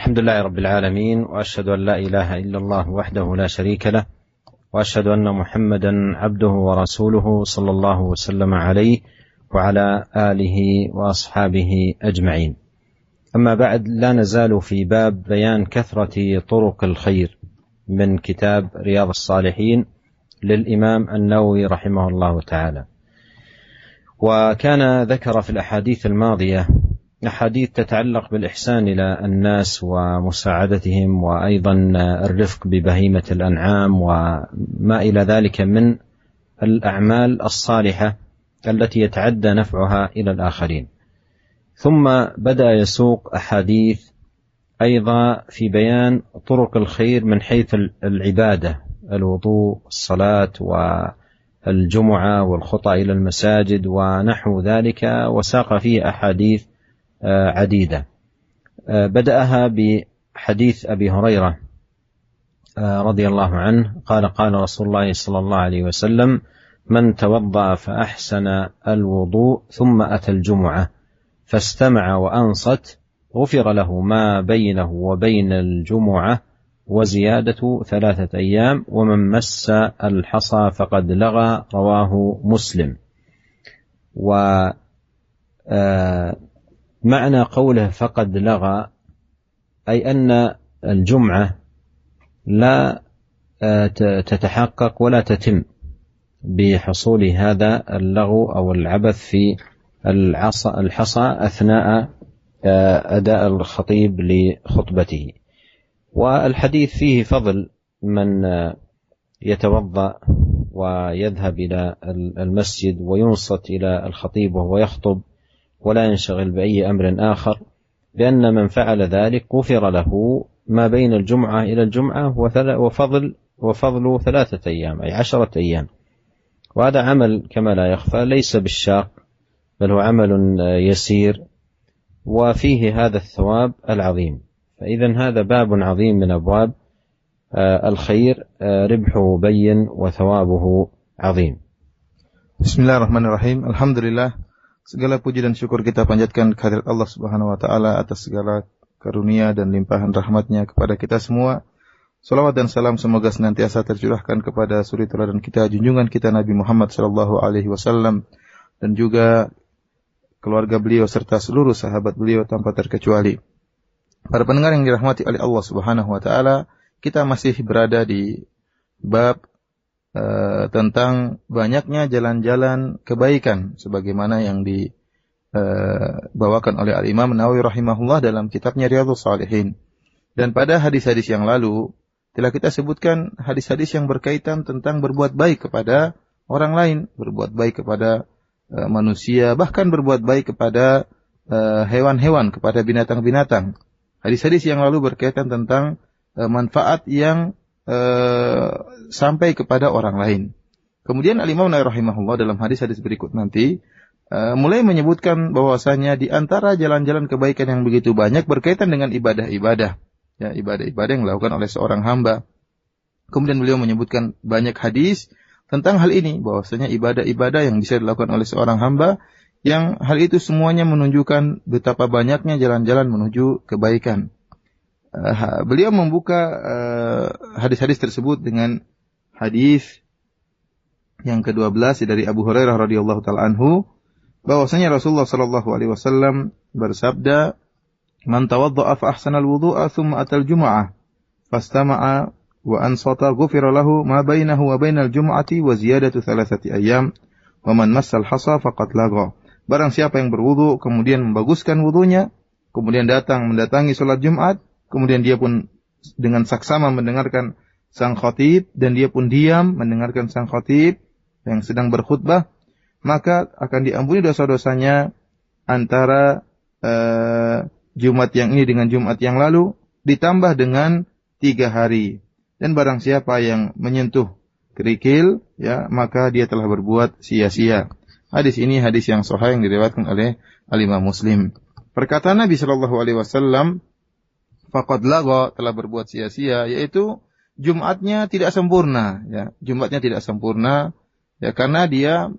الحمد لله رب العالمين، وأشهد أن لا إله إلا الله وحده لا شريك له، وأشهد أن محمدا عبده ورسوله صلى الله وسلم عليه وعلى آله وأصحابه أجمعين. أما بعد، لا نزال في باب بيان كثرة طرق الخير من كتاب رياض الصالحين للإمام النووي رحمه الله تعالى. وكان ذكر في الأحاديث الماضية أحاديث تتعلق بالإحسان إلى الناس ومساعدتهم، وأيضا الرفق ببهيمة الأنعام وما إلى ذلك من الأعمال الصالحة التي يتعدى نفعها إلى الآخرين. ثم بدأ يسوق أحاديث أيضا في بيان طرق الخير من حيث العبادة، الوضوء، الصلاة، والجمعة، والخطى إلى المساجد ونحو ذلك، وساق فيه أحاديث عديدة. بدأها بحديث أبي هريرة رضي الله عنه قال: قال رسول الله صلى الله عليه وسلم: من توضأ فأحسن الوضوء ثم أتى الجمعة فاستمع وأنصت غفر له ما بينه وبين الجمعة وزيادة 3 أيام، ومن مس الحصى فقد لغى. رواه مسلم. معنى قوله فقد لغى أي أن الجمعة لا تتحقق ولا تتم بحصول هذا اللغو أو العبث في الحصى أثناء أداء الخطيب لخطبته. والحديث فيه فضل من يتوضأ ويذهب إلى المسجد وينصت إلى الخطيب وهو يخطب ولا ينشغل بأي أمر آخر، لأن من فعل ذلك غفر له ما بين الجمعة إلى الجمعة وفضل 3 أيام أي 10 أيام. وهذا عمل كما لا يخفى ليس بالشاق، بل هو عمل يسير وفيه هذا الثواب العظيم. فإذن هذا باب عظيم من أبواب الخير، ربحه بين وثوابه عظيم. Bismillahirrahmanirrahim. Alhamdulillah, segala puji dan syukur kita panjatkan kehadirat Allah Subhanahu wa taala atas segala karunia dan limpahan rahmatnya kepada kita semua. Salawat dan salam semoga senantiasa tercurahkan kepada suri teladan kita, junjungan kita Nabi Muhammad sallallahu alaihi wasallam, dan juga keluarga beliau serta seluruh sahabat beliau tanpa terkecuali. Para pendengar yang dirahmati oleh Allah Subhanahu wa taala, kita masih berada di bab tentang banyaknya jalan-jalan kebaikan sebagaimana yang dibawakan oleh Al-Imam Nawawi rahimahullah dalam kitabnya Riyadhus Shalihin. Dan pada hadis-hadis yang lalu telah kita sebutkan hadis-hadis yang berkaitan tentang berbuat baik kepada orang lain, berbuat baik kepada manusia, bahkan berbuat baik kepada hewan-hewan, kepada binatang-binatang. Hadis-hadis yang lalu berkaitan tentang manfaat yang sampai kepada orang lain. Kemudian Al-Imam Nawawi rahimahullah dalam hadis-hadis berikut nanti mulai menyebutkan bahwasanya di antara jalan-jalan kebaikan yang begitu banyak berkaitan dengan ibadah-ibadah, ya, ibadah-ibadah yang dilakukan oleh seorang hamba. Kemudian beliau menyebutkan banyak hadis tentang hal ini, bahwasanya ibadah-ibadah yang bisa dilakukan oleh seorang hamba, yang hal itu semuanya menunjukkan betapa banyaknya jalan-jalan menuju kebaikan. Beliau membuka hadis-hadis tersebut dengan hadis yang ke-12 dari Abu Hurairah radhiyallahu taala anhu, bahwasanya Rasulullah sallallahu alaihi wasallam bersabda, "Man tawaddaa fa ahsana al-wudu'a thumma atal jum'ah fastama'a wa ansata ghufira lahu ma bainahu wa bainal jum'ati wa ziyadatu 3 ayyam wa man massal hasa faqad lagha." Barang siapa yang berwudu kemudian membaguskan wudunya, kemudian mendatangi salat Jumat, kemudian dia pun dengan saksama mendengarkan sang khatib, dan dia pun diam mendengarkan sang khatib yang sedang berkhutbah, maka akan diampuni dosa-dosanya antara Jumat yang ini dengan Jumat yang lalu, ditambah dengan 3 hari. Dan barang siapa yang menyentuh kerikil, ya, maka dia telah berbuat sia-sia. Hadis ini hadis yang sahih yang diriwayatkan oleh Al-Imam Muslim. Perkataan Nabi sallallahu alaihi wasallam, faqad lagha, telah berbuat sia-sia, yaitu Jumatnya tidak sempurna, ya. Jumatnya tidak sempurna, ya, karena dia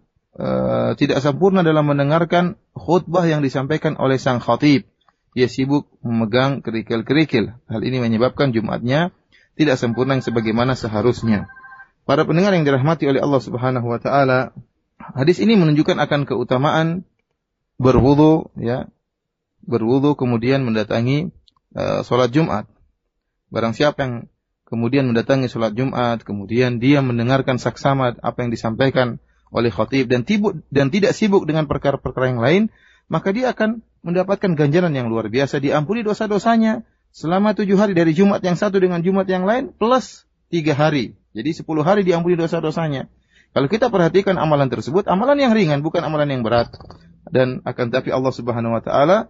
tidak sempurna dalam mendengarkan khutbah yang disampaikan oleh sang khatib, Ia sibuk memegang kerikil-kerikil. Hal ini menyebabkan Jumatnya tidak sempurna sebagaimana seharusnya. Para pendengar yang dirahmati oleh Allah Subhanahu wa taala, hadis ini menunjukkan akan keutamaan berwudu, ya. Berwudu kemudian mendatangi salat Jumat. Barang siapa yang kemudian mendatangi salat Jumat, kemudian dia mendengarkan saksama apa yang disampaikan oleh khatib dan tidak sibuk dengan perkara-perkara yang lain, maka dia akan mendapatkan ganjaran yang luar biasa, diampuni dosa-dosanya selama 7 hari dari Jumat yang satu dengan Jumat yang lain plus 3 hari. Jadi 10 hari diampuni dosa-dosanya. Kalau kita perhatikan amalan tersebut, amalan yang ringan, bukan amalan yang berat. Dan akan tapi Allah Subhanahu wa taala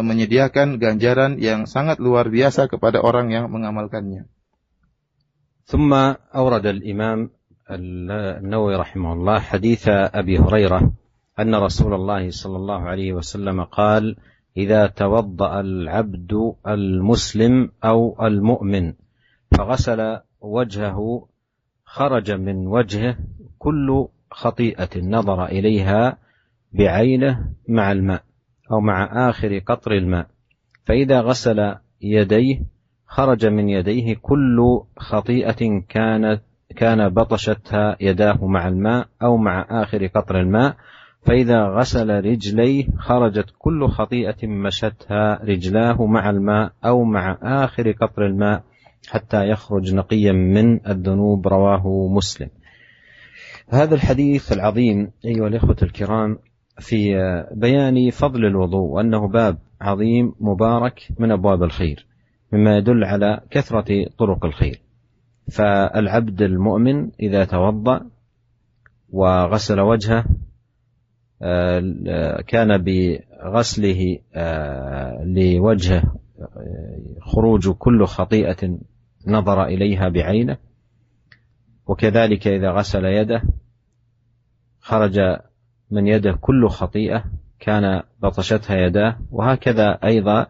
menyediakan ganjaran yang sangat luar biasa kepada orang yang mengamalkannya. ثم أورد الإمام النووي رحمه الله حديث أبي هريرة أن رسول الله صلى الله عليه وسلم قال: إذا توضأ العبد المسلم أو المؤمن فغسل وجهه خرج من وجهه كل خطيئة نظر إليها بعينه مع الماء أو مع آخر قطر الماء، فإذا غسل يديه خرج من يديه كل خطيئة كان بطشتها يداه مع الماء أو مع آخر قطر الماء، فإذا غسل رجليه خرجت كل خطيئة مشتها رجلاه مع الماء أو مع آخر قطر الماء حتى يخرج نقيا من الذنوب. رواه مسلم. هذا الحديث العظيم أيها الإخوة الكرام في بيان فضل الوضوء وأنه باب عظيم مبارك من أبواب الخير، مما يدل على كثرة طرق الخير. فالعبد المؤمن إذا توضأ وغسل وجهه كان بغسله لوجهه خروج كل خطيئة نظر إليها بعينه، وكذلك إذا غسل يده خرج من يده كل خطيئة كان بطشتها يداه، وهكذا أيضا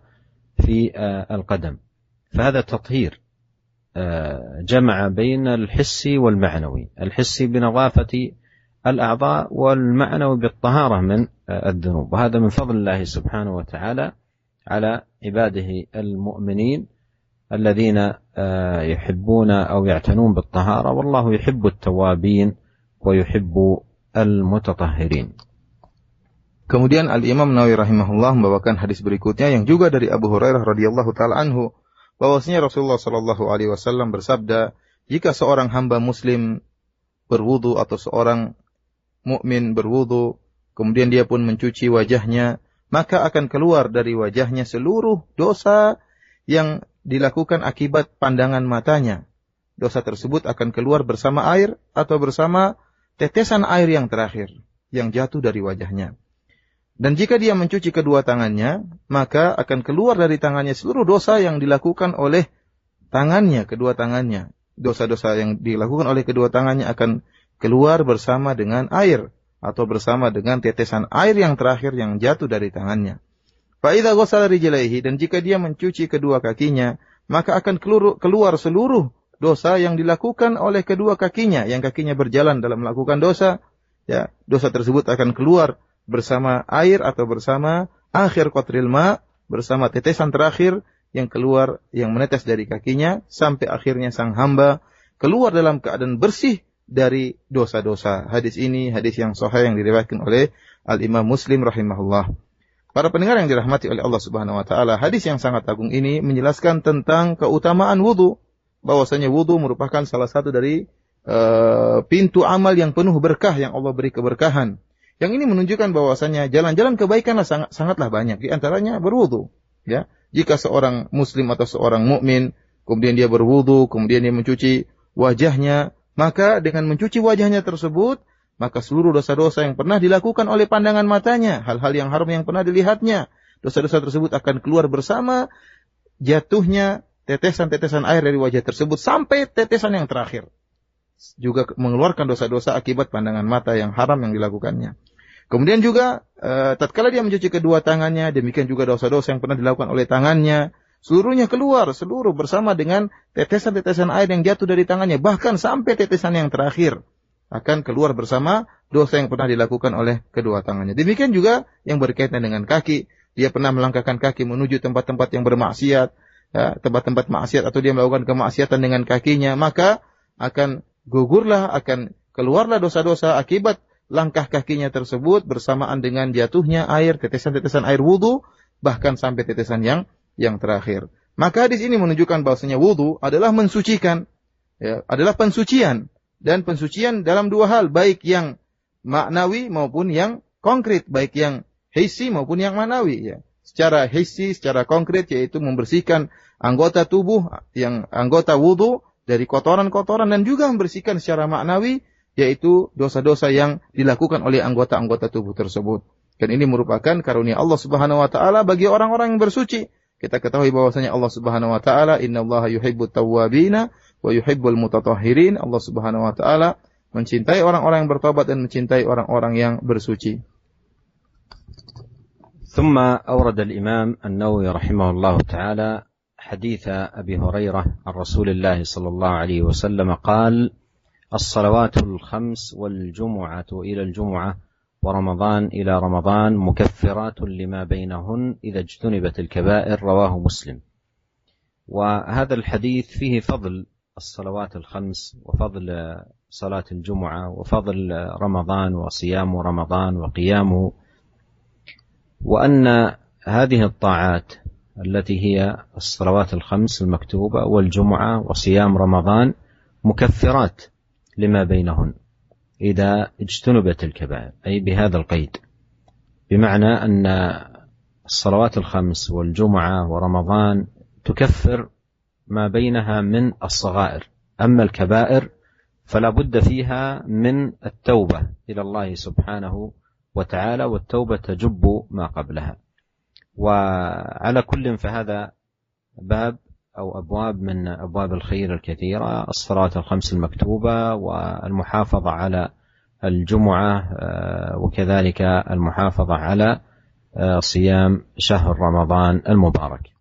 في القدم. فهذا تطهير جمع بين الحسي والمعنوي، الحسي بنظافة الأعضاء والمعنوي بالطهارة من الذنوب، وهذا من فضل الله سبحانه وتعالى على عباده المؤمنين الذين يحبون أو يعتنون بالطهارة، والله يحب التوابين ويحب المتطهرين. Kemudian Al-Imam Nawawi rahimahullah membawakan hadis berikutnya yang juga dari Abu Hurairah radhiyallahu taala anhu, bahwasanya Rasulullah sallallahu alaihi wasallam bersabda, jika seorang hamba muslim berwudu atau seorang mukmin berwudu, kemudian dia pun mencuci wajahnya, maka akan keluar dari wajahnya seluruh dosa yang dilakukan akibat pandangan matanya. Dosa tersebut akan keluar bersama air atau bersama tetesan air yang terakhir yang jatuh dari wajahnya. Dan jika dia mencuci kedua tangannya, maka akan keluar dari tangannya seluruh dosa yang dilakukan oleh tangannya, kedua tangannya. Dosa-dosa yang dilakukan oleh kedua tangannya akan keluar bersama dengan air atau bersama dengan tetesan air yang terakhir yang jatuh dari tangannya. Fa idza ghassala rijlaihi, dan jika dia mencuci kedua kakinya, maka akan keluar seluruh dosa yang dilakukan oleh kedua kakinya, yang kakinya berjalan dalam melakukan dosa, ya, dosa tersebut akan keluar bersama air atau bersama akhir qatril ma, bersama tetesan terakhir yang keluar, yang menetes dari kakinya, sampai akhirnya sang hamba keluar dalam keadaan bersih dari dosa-dosa. Hadis ini hadis yang sahih yang diriwayatkan oleh Al-Imam Muslim rahimahullah. Para pendengar yang dirahmati oleh Allah Subhanahu wa taala, hadis yang sangat agung ini menjelaskan tentang keutamaan wudu, bahwasanya wudu merupakan salah satu dari pintu amal yang penuh berkah yang Allah beri keberkahan. Yang ini menunjukkan bahwasanya jalan-jalan kebaikanlah sangatlah banyak, di antaranya berwudu, ya. Jika seorang muslim atau seorang mukmin kemudian dia berwudu, kemudian dia mencuci wajahnya, maka dengan mencuci wajahnya tersebut, maka seluruh dosa-dosa yang pernah dilakukan oleh pandangan matanya, hal-hal yang haram yang pernah dilihatnya, dosa-dosa tersebut akan keluar bersama jatuhnya tetesan-tetesan air dari wajah tersebut sampai tetesan yang terakhir. Juga mengeluarkan dosa-dosa akibat pandangan mata yang haram yang dilakukannya. Kemudian juga tatkala dia mencuci kedua tangannya, demikian juga dosa-dosa yang pernah dilakukan oleh tangannya, seluruhnya keluar, seluruh bersama dengan tetesan-tetesan air yang jatuh dari tangannya, bahkan sampai tetesan yang terakhir akan keluar bersama dosa yang pernah dilakukan oleh kedua tangannya. Demikian juga yang berkaitan dengan kaki, dia pernah melangkahkan kaki menuju tempat-tempat yang bermaksiat, ya, tempat-tempat maksiat, atau dia melakukan kemaksiatan dengan kakinya, maka akan gugurlah, akan keluarlah dosa-dosa akibat langkah kakinya tersebut bersamaan dengan jatuhnya air, tetesan-tetesan air wudu, bahkan sampai tetesan yang terakhir. Maka hadis ini menunjukkan bahwasanya wudu adalah mensucikan, ya, adalah pensucian, dan pensucian dalam dua hal, baik yang maknawi maupun yang konkret, baik yang hissi maupun yang manawi, ya. Secara hissi, secara konkret, yaitu membersihkan anggota tubuh, yang anggota wudu dari kotoran-kotoran, dan juga membersihkan secara maknawi, yaitu dosa-dosa yang dilakukan oleh anggota-anggota tubuh tersebut. Dan ini merupakan karunia Allah Subhanahu wa taala bagi orang-orang yang bersuci. Kita ketahui bahwasanya Allah Subhanahu wa taala, innallaha yuhibbut tawwabina wa yuhibbul mutatahhirin. Allah Subhanahu wa taala mencintai orang-orang yang bertobat dan mencintai orang-orang yang bersuci. ثم أورد الإمام النووي رحمه الله تعالى حديث أبي هريرة عن رسول الله صلى الله عليه وسلم قال: الصلوات الخمس والجمعة إلى الجمعة ورمضان إلى رمضان مكفرات لما بينهن إذا اجتنبت الكبائر. رواه مسلم. وهذا الحديث فيه فضل الصلوات الخمس وفضل صلاة الجمعة وفضل رمضان وصيام رمضان وقيامه، وأن هذه الطاعات التي هي الصلوات الخمس المكتوبة والجمعة وصيام رمضان مكفرات لما بينهن إذا اجتنبت الكبائر، أي بهذا القيد، بمعنى أن الصلوات الخمس والجمعة ورمضان تكفر ما بينها من الصغائر، أما الكبائر فلا بد فيها من التوبة إلى الله سبحانه وتعالى، والتوبة تجب ما قبلها. وعلى كل فهذا باب أو أبواب من أبواب الخير الكثيرة، الصلوات الخمس المكتوبة والمحافظة على الجمعة، وكذلك المحافظة على صيام شهر رمضان المبارك.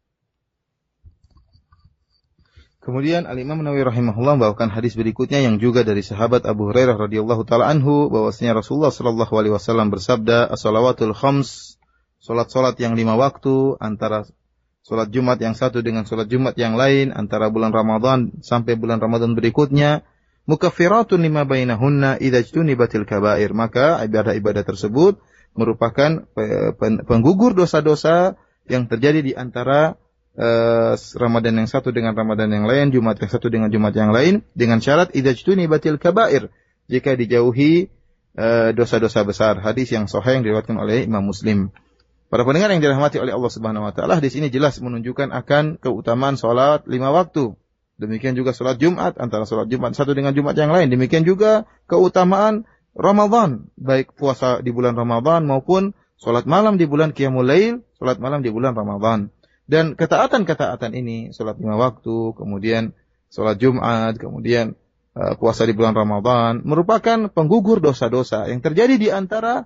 Kemudian Al-Imam Nawawi rahimahullah membawakan hadis berikutnya yang juga dari sahabat Abu Hurairah radhiyallahu taala anhu, bahwasanya Rasulullah sallallahu alaihi wasallam bersabda, "As-salawatul khams", salat-salat yang 5 waktu, antara salat Jumat yang satu dengan salat Jumat yang lain, antara bulan Ramadan sampai bulan Ramadan berikutnya, mukaffiratun lima bainahunna idza ijtunibatil kaba'ir. Maka ibadah-ibadah tersebut merupakan penggugur dosa-dosa yang terjadi di antara Ramadan yang satu dengan Ramadan yang lain, Jumat yang satu dengan Jumat yang lain, dengan syarat idza ijtunibatil kaba'ir, jika dijauhi dosa-dosa besar. Hadis yang sahih yang diriwayatkan oleh Imam Muslim. Para pendengar yang dirahmati oleh Allah Subhanahu wa taala, di sini jelas menunjukkan akan keutamaan salat 5 waktu. Demikian juga salat Jumat, antara salat Jumat satu dengan Jumat yang lain. Demikian juga keutamaan Ramadan, baik puasa di bulan Ramadan maupun salat malam di bulan Qiyamul Lail, salat malam di bulan Ramadan. Dan ketaatan-ketaatan ini, salat 5 waktu, kemudian salat Jumat, kemudian puasa di bulan Ramadan, merupakan penggugur dosa-dosa yang terjadi di antara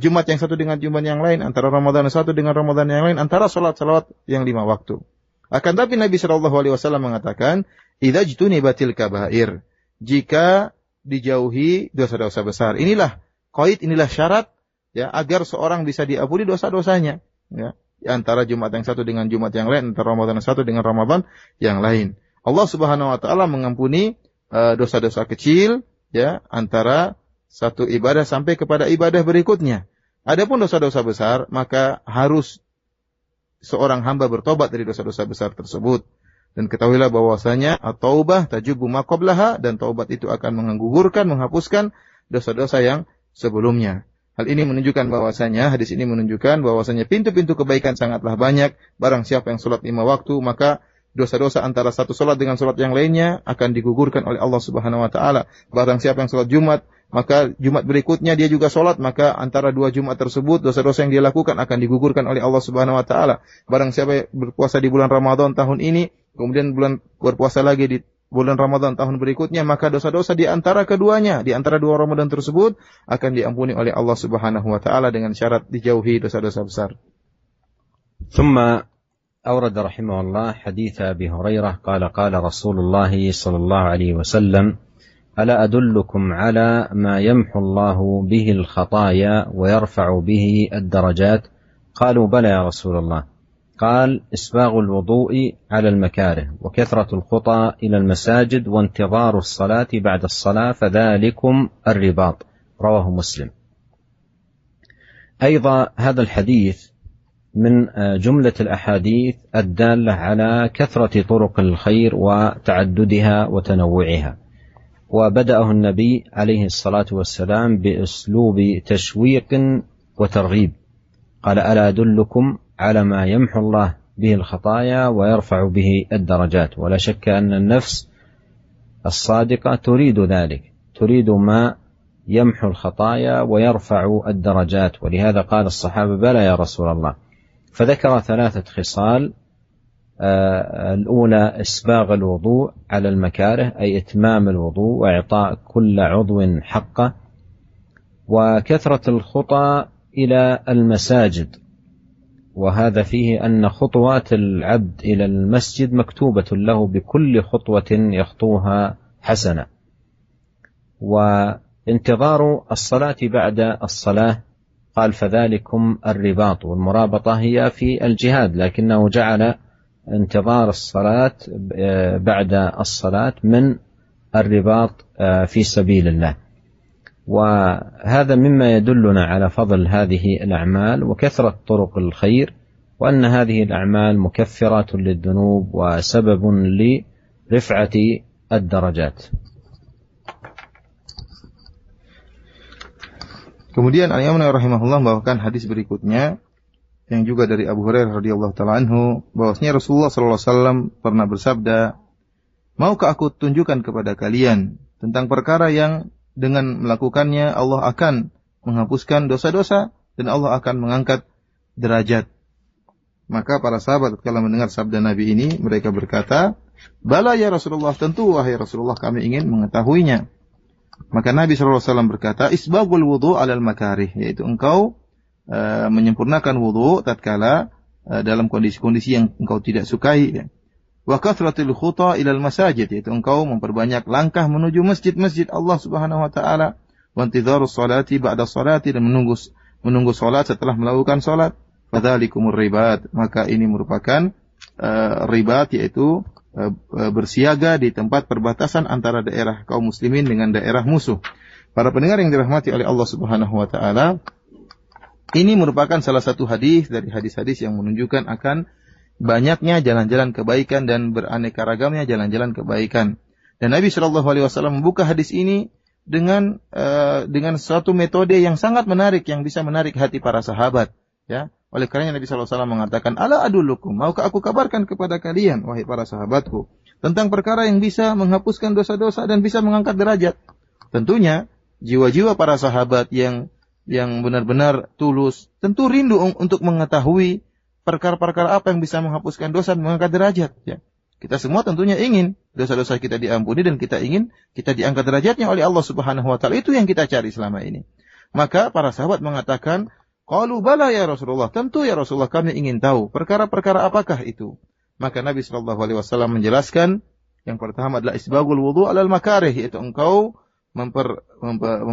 Jumat yang satu dengan Jumat yang lain, antara Ramadan yang satu dengan Ramadan yang lain, antara salat-salat yang 5 waktu. Akan tapi Nabi sallallahu alaihi wasallam mengatakan, "Idza jtunibatil kaba'ir", jika dijauhi dosa-dosa besar. Inilah qaid, inilah syarat, ya, agar seorang bisa diampuni dosa-dosanya, ya, antara Jumat yang satu dengan Jumat yang lain, antara Ramadan yang satu dengan Ramadan yang lain. Allah Subhanahu wa taala mengampuni dosa-dosa kecil, ya, antara satu ibadah sampai kepada ibadah berikutnya. Adapun dosa-dosa besar, maka harus seorang hamba bertobat dari dosa-dosa besar tersebut. Dan ketahuilah bahwasanya at-taubah tajubu ma qablaha, dan taubat itu akan menggugurkan, menghapuskan dosa-dosa yang sebelumnya. Hal ini menunjukkan bahwasanya, hadis ini menunjukkan bahwasanya pintu-pintu kebaikan sangatlah banyak. Barang siapa yang salat 5 waktu, maka dosa-dosa antara satu salat dengan salat yang lainnya akan digugurkan oleh Allah Subhanahu wa taala. Barang siapa yang salat Jumat, maka Jumat berikutnya dia juga salat, maka antara 2 Jumat tersebut dosa-dosa yang dia lakukan akan digugurkan oleh Allah Subhanahu wa taala. Barang siapa berpuasa di bulan Ramadan tahun ini, kemudian berpuasa lagi di bulan Ramadan tahun berikutnya, maka dosa-dosa di antara keduanya, di antara 2 Ramadan tersebut akan diampuni oleh Allah Subhanahu wa taala dengan syarat dijauhi dosa-dosa besar. ثم أورد رحمه الله حديث أبي هريرة قال قال رسول الله صلى الله عليه وسلم: ألا أدلكم على ما يمحو الله به الخطايا ويرفع به الدرجات؟ قالوا بلى يا رسول الله. قال: إسباغ الوضوء على المكاره وكثرة الخطى إلى المساجد وانتظار الصلاة بعد الصلاة فذلكم الرباط. رواه مسلم. أيضا هذا الحديث من جملة الأحاديث الدالة على كثرة طرق الخير وتعددها وتنوعها، وبدأه النبي عليه الصلاة والسلام بأسلوب تشويق وترغيب. قال: ألا أدلكم على ما يمحو الله به الخطايا ويرفع به الدرجات. ولا شك أن النفس الصادقة تريد ذلك، تريد ما يمحو الخطايا ويرفع الدرجات، ولهذا قال الصحابة: بلى يا رسول الله. فذكر 3 خصال. الأولى إسباغ الوضوء على المكاره، أي إتمام الوضوء وإعطاء كل عضو حقه، وكثرة الخطى إلى المساجد، وهذا فيه أن خطوات العبد إلى المسجد مكتوبة له بكل خطوة يخطوها حسنة. وانتظار الصلاة بعد الصلاة، قال: فذلكم الرباط. والمرابطة هي في الجهاد، لكنه جعل انتظار الصلاة بعد الصلاة من الرباط في سبيل الله. وهذا مما يدلنا على فضل هذه الأعمال وكثرة طرق الخير، وأن هذه الأعمال مكفرات للذنوب وسبب لرفعة الدرجات. Kemudian Al-Imam Nawawi rahimahullah membawakan hadis berikutnya yang juga dari Abu Hurairah radhiyallahu taala anhu, bahwasanya Rasulullah sallallahu alaihi wasallam pernah bersabda, "Maukah aku tunjukkan kepada kalian tentang perkara yang dengan melakukannya Allah akan menghapuskan dosa-dosa dan Allah akan mengangkat derajat?" Maka para sahabat ketika mendengar sabda Nabi ini, mereka berkata, "Bala ya Rasulullah, tentu wahai Rasulullah kami ingin mengetahuinya." Maka Nabi SAW berkata, "Isbagul wudu' alal makarih," yaitu engkau menyempurnakan wudu tatkala dalam kondisi-kondisi yang engkau tidak sukai, ya. Wa kathratil khuta ilal masajid, yaitu engkau memperbanyak langkah menuju masjid-masjid Allah Subhanahu wa taala, wa intidharus salati ba'da salati, dan menunggu salat setelah melakukan salat. Fadzalikumur ribat, maka ini merupakan ribat, yaitu bersiaga di tempat perbatasan antara daerah kaum muslimin dengan daerah musuh. Para pendengar yang dirahmati oleh Allah Subhanahu wa taala, ini merupakan salah satu hadis dari hadis-hadis yang menunjukkan akan banyaknya jalan-jalan kebaikan dan beraneka ragamnya jalan-jalan kebaikan. Dan Nabi Shallallahu alaihi wasallam membuka hadis ini dengan suatu metode yang sangat menarik, yang bisa menarik hati para sahabat, ya. Oleh karenanya Nabi SAW mengatakan, "Ala adullukum, maukah aku kabarkan kepada kalian, wahai para sahabatku, tentang perkara yang bisa menghapuskan dosa-dosa dan bisa mengangkat derajat?" Tentunya jiwa-jiwa para sahabat yang benar-benar tulus tentu rindu untuk mengetahui perkara-perkara apa yang bisa menghapuskan dosa dan mengangkat derajat, ya. Kita semua tentunya ingin dosa-dosa kita diampuni dan kita ingin kita diangkat derajatnya oleh Allah Subhanahu wa taala. Itu yang kita cari selama ini. Maka para sahabat mengatakan, "Qalu bala ya Rasulullah, tentu ya Rasulullah kami ingin tahu perkara-perkara apakah itu?" Maka Nabi sallallahu alaihi wasallam menjelaskan, yang pertama adalah isbagul wudu' alal makarih, yaitu engkau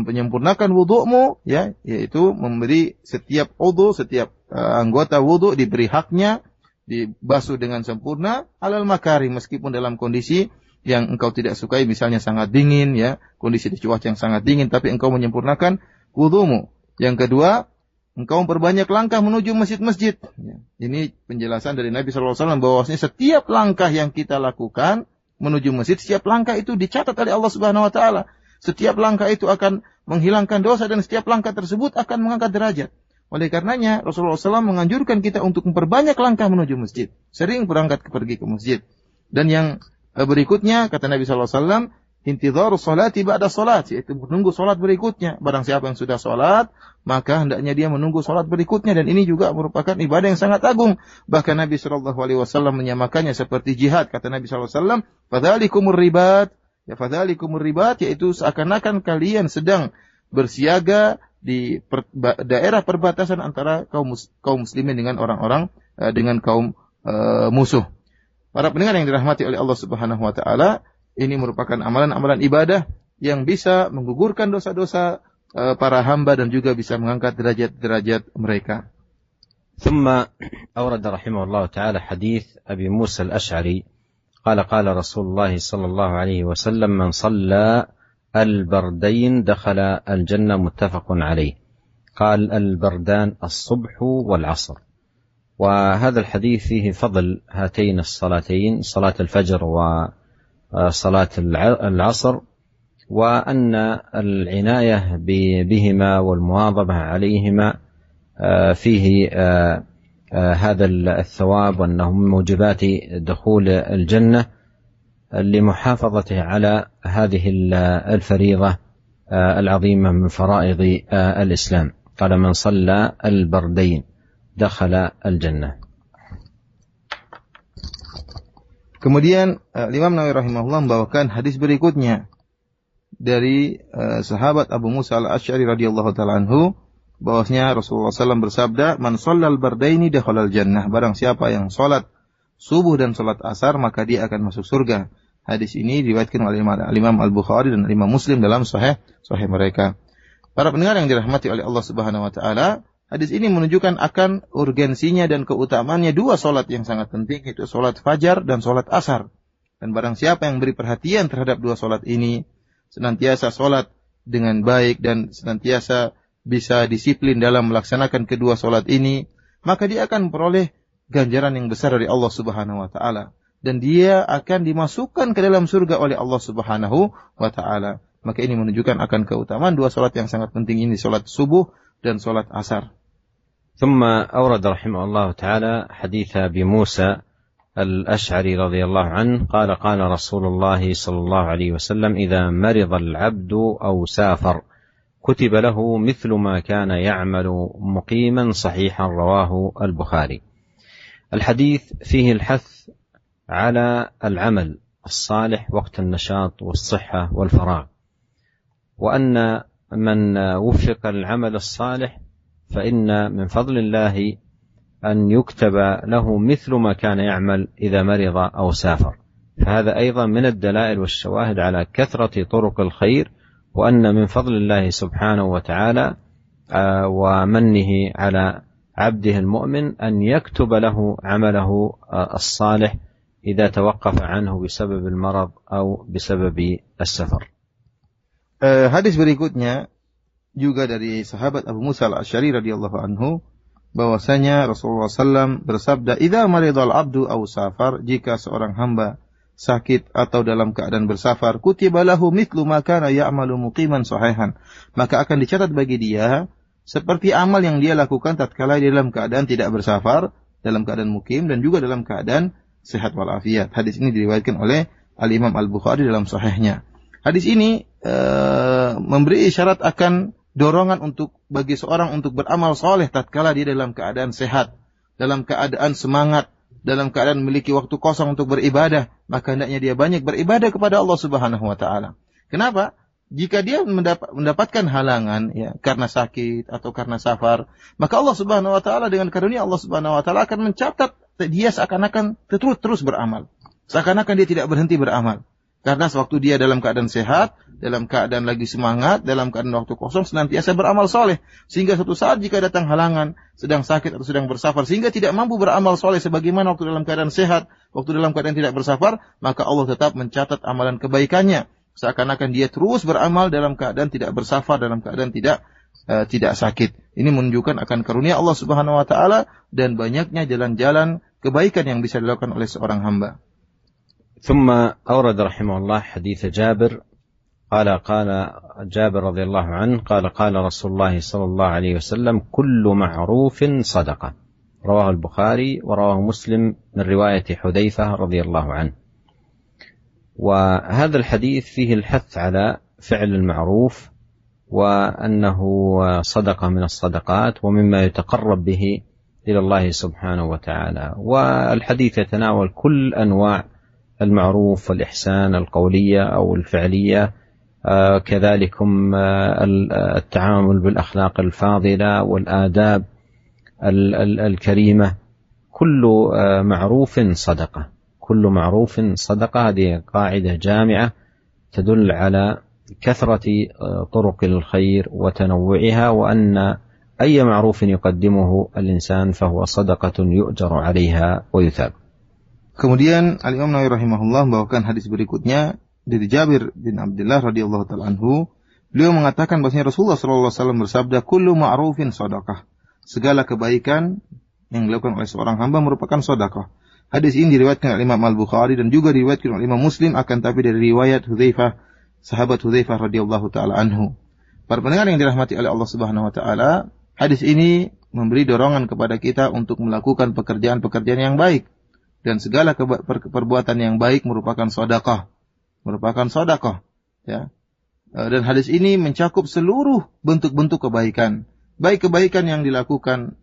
menyempurnakan wudu'mu, ya, yaitu memberi setiap wudu, setiap anggota wudu diberi haknya, dibasuh dengan sempurna alal makarih, meskipun dalam kondisi yang engkau tidak sukai, misalnya sangat dingin, ya, kondisi di cuaca yang sangat dingin, tapi engkau menyempurnakan wudu'mu. Yang kedua, engkau memperbanyak langkah menuju masjid-masjid. Ya. Ini penjelasan dari Nabi SAW bahwasanya setiap langkah yang kita lakukan menuju masjid, setiap langkah itu dicatat oleh Allah Subhanahu wa taala. Setiap langkah itu akan menghilangkan dosa dan setiap langkah tersebut akan mengangkat derajat. Oleh karenanya Rasulullah SAW menganjurkan kita untuk memperbanyak langkah menuju masjid. Sering pergi ke masjid. Dan yang berikutnya kata Nabi SAW, intidharus salati ba'da salat, yaitu menunggu salat berikutnya. Barang siapa yang sudah salat, maka hendaknya dia menunggu salat berikutnya, dan ini juga merupakan ibadah yang sangat agung. Bahkan Nabi SAW menyamakannya seperti jihad. Kata Nabi SAW, "Fadzalikumur ribat." Ya, fadzalikumur ribat, yaitu seakan-akan kalian sedang bersiaga di daerah perbatasan antara kaum muslimin dengan orang-orang dengan kaum musuh. Para pendengar yang dirahmati oleh Allah Subhanahu wa taala, ini merupakan amalan-amalan ibadah yang bisa menggugurkan dosa-dosa para hamba dan juga bisa mengangkat derajat-derajat mereka. ثم أورد رحمه الله تعالى حديث أبي موسى الأشعري قال قال رسول الله صلى الله عليه وسلم من صلى البردين دخل الجنة متفق عليه. قال البردان الصبح والعصر. وهذا الحديث فيه فضل هاتين الصلاتين صلاة الفجر وصلاة العصر وأن العناية بهما والمواظبة عليهما فيه هذا الثواب وأنه من موجبات دخول الجنة لمحافظته على هذه الفريضة العظيمة من فرائض الإسلام. قال من صلى البردين دخل الجنة. Kemudian Imam Nawawi rahimahullah membawakan hadis berikutnya dari sahabat Abu Musa al-Asy'ari radhiyallahu taala anhu, bahwasanya Rasulullah SAW bersabda, "Man shallal bardaini dakhalal jannah." Barang siapa yang salat subuh dan salat asar, maka dia akan masuk surga. Hadis ini diriwayatkan oleh Imam Al-Bukhari dan Imam Muslim dalam sahih mereka. Para pendengar yang dirahmati oleh Allah Subhanahu wa taala, hadis ini menunjukkan akan urgensinya dan keutamaannya dua salat yang sangat penting, yaitu salat fajar dan salat asar. Dan barang siapa yang beri perhatian terhadap dua salat ini, senantiasa salat dengan baik dan senantiasa bisa disiplin dalam melaksanakan kedua salat ini, maka dia akan memperoleh ganjaran yang besar dari Allah Subhanahu wa taala dan dia akan dimasukkan ke dalam surga oleh Allah Subhanahu wa taala. Maka ini menunjukkan akan keutamaan dua salat yang sangat penting ini, salat subuh dan salat asar. ثم أورد رحمه الله تعالى حديث أبي موسى الأشعري رضي الله عنه قال قال رسول الله صلى الله عليه وسلم إذا مرض العبد أو سافر كتب له مثل ما كان يعمل مقيما صحيحا. رواه البخاري. الحديث فيه الحث على العمل الصالح وقت النشاط والصحة والفراغ، وأن من وفق العمل الصالح فإن من فضل الله أن يكتب له مثل ما كان يعمل إذا مرض أو سافر. فهذا أيضا من الدلائل والشواهد على كثرة طرق الخير، وأن من فضل الله سبحانه وتعالى ومنه على عبده المؤمن أن يكتب له عمله الصالح إذا توقف عنه بسبب المرض أو بسبب السفر. Hadis berikutnya juga dari sahabat Abu Musa al-Asy'ari radhiyallahu anhu, bahwasanya Rasulullah SAW bersabda, "Idza maridal abdu aw safar," jika seorang hamba sakit atau dalam keadaan bersafar, kutiba lahu mithlu ma kana ya'malu muqiman sahihan, maka akan dicatat bagi dia seperti amal yang dia lakukan tatkala dia dalam keadaan tidak bersafar, dalam keadaan mukim dan juga dalam keadaan sehat walafiat. Hadis ini diriwayatkan oleh Al-Imam Al-Bukhari dalam sahihnya. Hadis ini memberi isyarat akan dorongan untuk bagi seorang untuk beramal saleh tatkala dia dalam keadaan sehat, dalam keadaan semangat, dalam keadaan memiliki waktu kosong untuk beribadah, maka hendaknya dia banyak beribadah kepada Allah Subhanahu wa taala. Kenapa? Jika dia mendapatkan halangan ya karena sakit atau karena safar, maka Allah Subhanahu wa taala dengan karunia Allah Subhanahu wa taala akan mencatat dia seakan-akan terus beramal. Seakan-akan dia tidak berhenti beramal. Karena sewaktu dia dalam keadaan sehat, dalam keadaan lagi semangat, dalam keadaan waktu kosong, senantiasa beramal soleh. Sehingga suatu saat jika datang halangan, sedang sakit atau sedang bersafar, sehingga tidak mampu beramal soleh sebagaimana waktu dalam keadaan sehat, waktu dalam keadaan tidak bersafar, maka Allah tetap mencatat amalan kebaikannya. Seakan-akan dia terus beramal dalam keadaan tidak bersafar, dalam keadaan tidak sakit. Ini menunjukkan akan karunia Allah Subhanahu wa taala dan banyaknya jalan-jalan kebaikan yang bisa dilakukan oleh seorang hamba. ثم أورد رحمه الله حديث جابر قال جابر رضي الله عنه قال رسول الله صلى الله عليه وسلم كل معروف صدقة. رواه البخاري ورواه مسلم من رواية حذيفة رضي الله عنه. وهذا الحديث فيه الحث على فعل المعروف وأنه صدقة من الصدقات ومما يتقرب به إلى الله سبحانه وتعالى. والحديث يتناول كل أنواع المعروف والإحسان القولية أو الفعلية، كذلك التعامل بالأخلاق الفاضلة والآداب الكريمة. كل معروف صدقة، كل معروف صدقة. هذه قاعدة جامعة تدل على كثرة طرق الخير وتنوعها، وأن أي معروف يقدمه الإنسان فهو صدقة يؤجر عليها ويثاب. Kemudian Al-Imam Nawawi rahimahullah membawakan hadis berikutnya dari Jabir bin Abdullah radhiyallahu ta'ala anhu. Beliau mengatakan bahwasanya Rasulullah sallallahu alaihi wasallam bersabda, "Kullu ma'rufin shadaqah." Segala kebaikan yang dilakukan oleh seorang hamba merupakan sedekah. Hadis ini diriwayatkan oleh Imam Al-Bukhari dan juga diriwayatkan oleh Imam Muslim, akan tapi dari riwayat Hudzaifah, sahabat Hudzaifah radhiyallahu ta'ala anhu. Para pendengar yang dirahmati oleh Allah Subhanahu wa taala, hadis ini memberi dorongan kepada kita untuk melakukan pekerjaan-pekerjaan yang baik, dan segala perbuatan yang baik merupakan sedekah. Ya. Dan hadis ini mencakup seluruh bentuk-bentuk kebaikan. Baik kebaikan yang dilakukan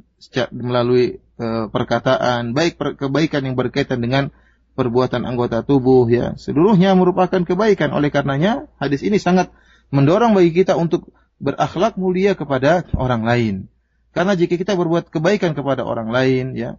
melalui perkataan, baik kebaikan yang berkaitan dengan perbuatan anggota tubuh, ya, seluruhnya merupakan kebaikan. Oleh karenanya hadis ini sangat mendorong bagi kita untuk berakhlak mulia kepada orang lain. Karena jika kita berbuat kebaikan kepada orang lain, ya,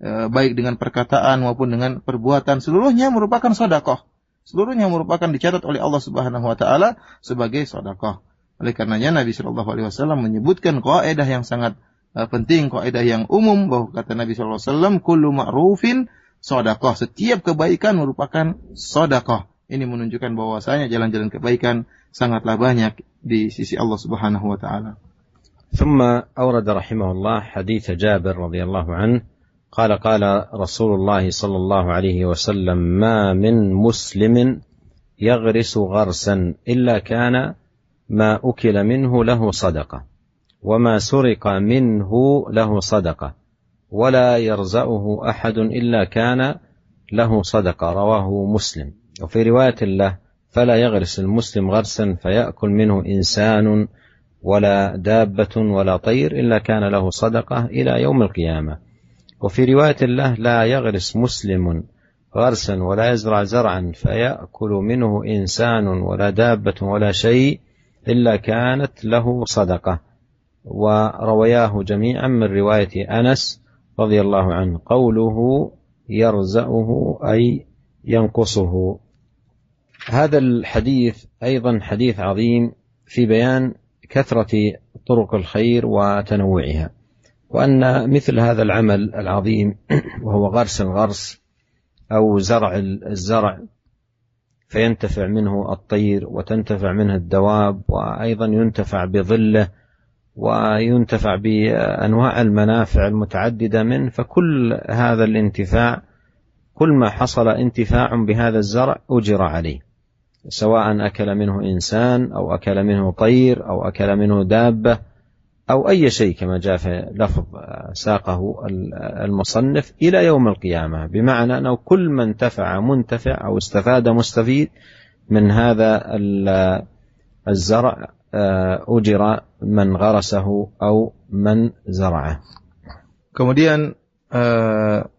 baik dengan perkataan maupun dengan perbuatan, seluruhnya merupakan sedekah. Seluruhnya merupakan dicatat oleh Allah Subhanahu wa taala sebagai sedekah. Oleh karenanya Nabi sallallahu alaihi wasallam menyebutkan kaidah yang sangat penting, kaidah yang umum, bahwa kata Nabi sallallahu alaihi wasallam, kullu ma'rufin sedekah. Setiap kebaikan merupakan sedekah. Ini menunjukkan bahwasanya jalan-jalan kebaikan sangatlah banyak di sisi Allah Subhanahu wa taala. ثم أورد رحمه الله حديث جابر رضي الله عنه قال رسول الله صلى الله عليه وسلم ما من مسلم يغرس غرسا إلا كان ما أكل منه له صدقة وما سرق منه له صدقة ولا يرزأه أحد إلا كان له صدقة. رواه مسلم. وفي رواية له فلا يغرس المسلم غرسا فيأكل منه إنسان ولا دابة ولا طير إلا كان له صدقة إلى يوم القيامة. وفي رواية له لا يغرس مسلم غرسا ولا يزرع زرعا فيأكل منه إنسان ولا دابة ولا شيء إلا كانت له صدقة. وروياه جميعا من رواية أنس رضي الله عنه. قوله يرزأه أي ينقصه. هذا الحديث أيضا حديث عظيم في بيان كثرة طرق الخير وتنوعها، وأن مثل هذا العمل العظيم وهو غرس الغرس أو زرع الزرع فينتفع منه الطير وتنتفع منه الدواب، وأيضا ينتفع بظله وينتفع بأنواع المنافع المتعددة منه، فكل هذا الانتفاع، كل ما حصل انتفاع بهذا الزرع أجر عليه، سواء أكل منه إنسان أو أكل منه طير أو أكل منه دابة أو أي شيء كما جاء في لفظ ساقه المصنف إلى يوم القيامة، بمعنى أنه كل من انتفع منتفع أو استفاد مستفيد من هذا الزرع أجر من غرسه أو من زرعه. Kemudian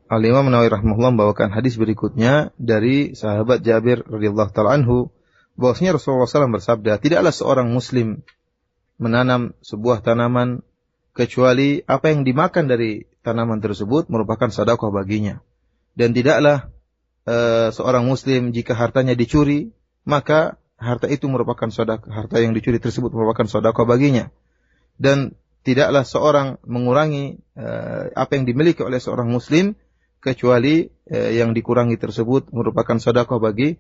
Al-Imam Nawawi rahimahullah membawakan hadis berikutnya dari sahabat Jabir radhiyallahu ta'ala anhu, bahwasanya Rasulullah SAW bersabda, tidaklah seorang muslim menanam sebuah tanaman kecuali apa yang dimakan dari tanaman tersebut merupakan sedekah baginya, dan tidaklah seorang muslim jika hartanya dicuri maka harta itu merupakan sedekah, harta yang dicuri tersebut merupakan sedekah baginya, dan tidaklah seorang mengurangi apa yang dimiliki oleh seorang muslim kecuali yang dikurangi tersebut merupakan sedekah bagi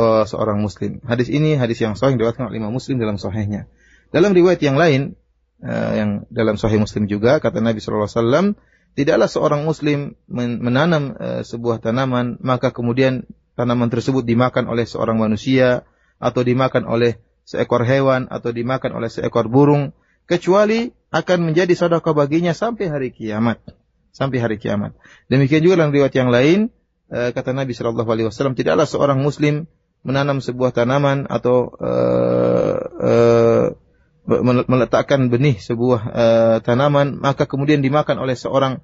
seorang muslim. Hadis ini hadis yang sahih diriwayatkan oleh Imam Muslim dalam sahihnya. Dalam riwayat yang lain yang dalam Sahih Muslim juga, kata Nabi sallallahu alaihi wasallam, tidaklah seorang muslim menanam sebuah tanaman maka kemudian tanaman tersebut dimakan oleh seorang manusia atau dimakan oleh seekor hewan atau dimakan oleh seekor burung, kecuali akan menjadi sedekah baginya sampai hari kiamat. Sampai hari kiamat. Demikian juga dalam riwayat yang lain, kata Nabi sallallahu alaihi wasallam, tidaklah seorang muslim menanam sebuah tanaman atau meletakkan benih sebuah tanaman maka kemudian dimakan oleh seorang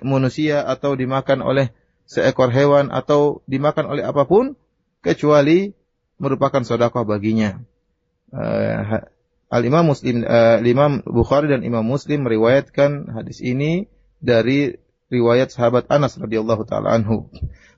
manusia atau dimakan oleh seekor hewan atau dimakan oleh apapun kecuali merupakan sedekah baginya. Al-Imam Bukhari dan Imam Muslim meriwayatkan hadis ini dari riwayat sahabat Anas radhiyallahu taala anhu.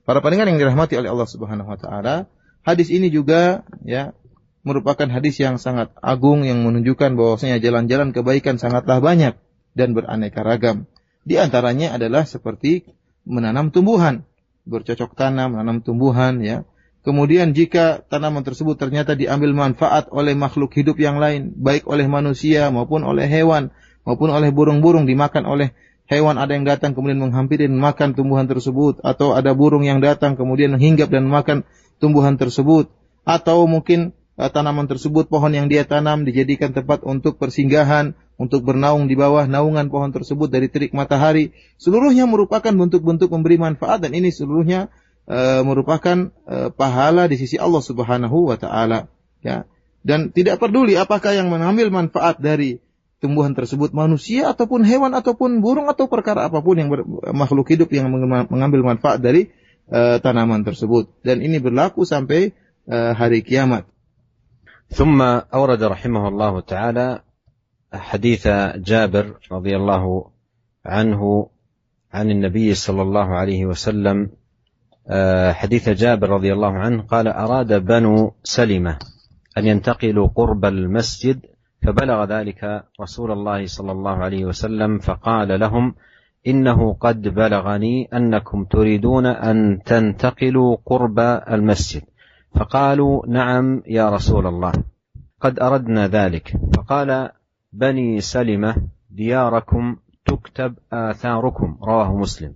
Para pendengar yang dirahmati oleh Allah Subhanahu wa taala, Hadis ini juga ya merupakan hadis yang sangat agung yang menunjukkan bahwasanya jalan-jalan kebaikan sangatlah banyak dan beraneka ragam. Di antaranya adalah seperti menanam tumbuhan, bercocok tanam, menanam tumbuhan ya. Kemudian jika tanaman tersebut ternyata diambil manfaat oleh makhluk hidup yang lain, baik oleh manusia maupun oleh hewan, maupun oleh burung-burung, dimakan oleh hewan, ada yang datang kemudian menghampiri dan makan tumbuhan tersebut, atau ada burung yang datang kemudian menghinggap dan makan tumbuhan tersebut, atau mungkin tanaman tersebut, pohon yang dia tanam dijadikan tempat untuk persinggahan, untuk bernaung di bawah naungan pohon tersebut dari terik matahari. Seluruhnya merupakan bentuk-bentuk memberi manfaat, dan ini seluruhnya merupakan pahala di sisi Allah Subhanahu wa taala ya. Dan tidak peduli apakah yang mengambil manfaat dari tumbuhan tersebut manusia ataupun hewan ataupun burung atau perkara apapun yang makhluk hidup yang mengambil manfaat dari tanaman tersebut, dan ini berlaku sampai hari kiamat. ثم أورد رحمه الله تعالى حديث جابر رضي الله عنه عن النبي صلى الله عليه وسلم. حديث جابر رضي الله عنه قال: أراد بنو سلمة أن ينتقلوا قرب المسجد، فبلغ ذلك رسول الله صلى الله عليه وسلم فقال لهم: إنه قد بلغني أنكم تريدون أن تنتقلوا قرب المسجد. فقالوا: نعم يا رسول الله، قد أردنا ذلك. فقال: بني سلمة دياركم تكتب آثاركم، رواه مسلم.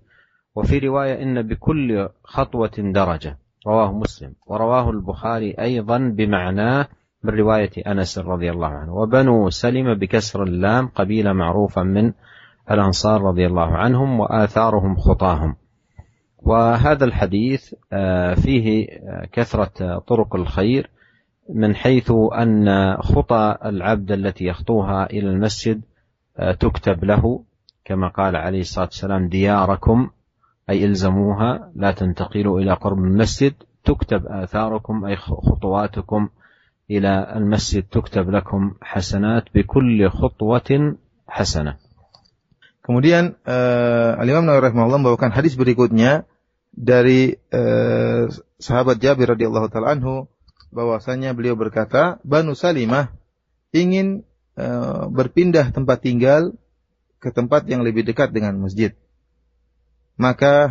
وفي رواية: إن بكل خطوة درجة، رواه مسلم. ورواه البخاري أيضا بمعناه من رواية أنس رضي الله عنه. وبنو سلمة بكسر اللام قبيلة معروفة من الأنصار رضي الله عنهم، وآثارهم خطاهم. وهذا الحديث فيه كثرة طرق الخير، من حيث أن خطى العبد التي يخطوها إلى المسجد تكتب له، كما قال عليه الصلاة والسلام: دياركم، أي إلزموها، لا تنتقلوا إلى قرب المسجد. تكتب آثاركم، أي خطواتكم إلى المسجد تكتب لكم حسنات، بكل خطوة حسنة. Kemudian Al-Imam Nawawi rahimahullah membawakan hadis berikutnya dari sahabat Jabir radhiyallahu taala anhu, bahwasanya beliau berkata, Banu Salimah ingin berpindah tempat tinggal ke tempat yang lebih dekat dengan masjid. Maka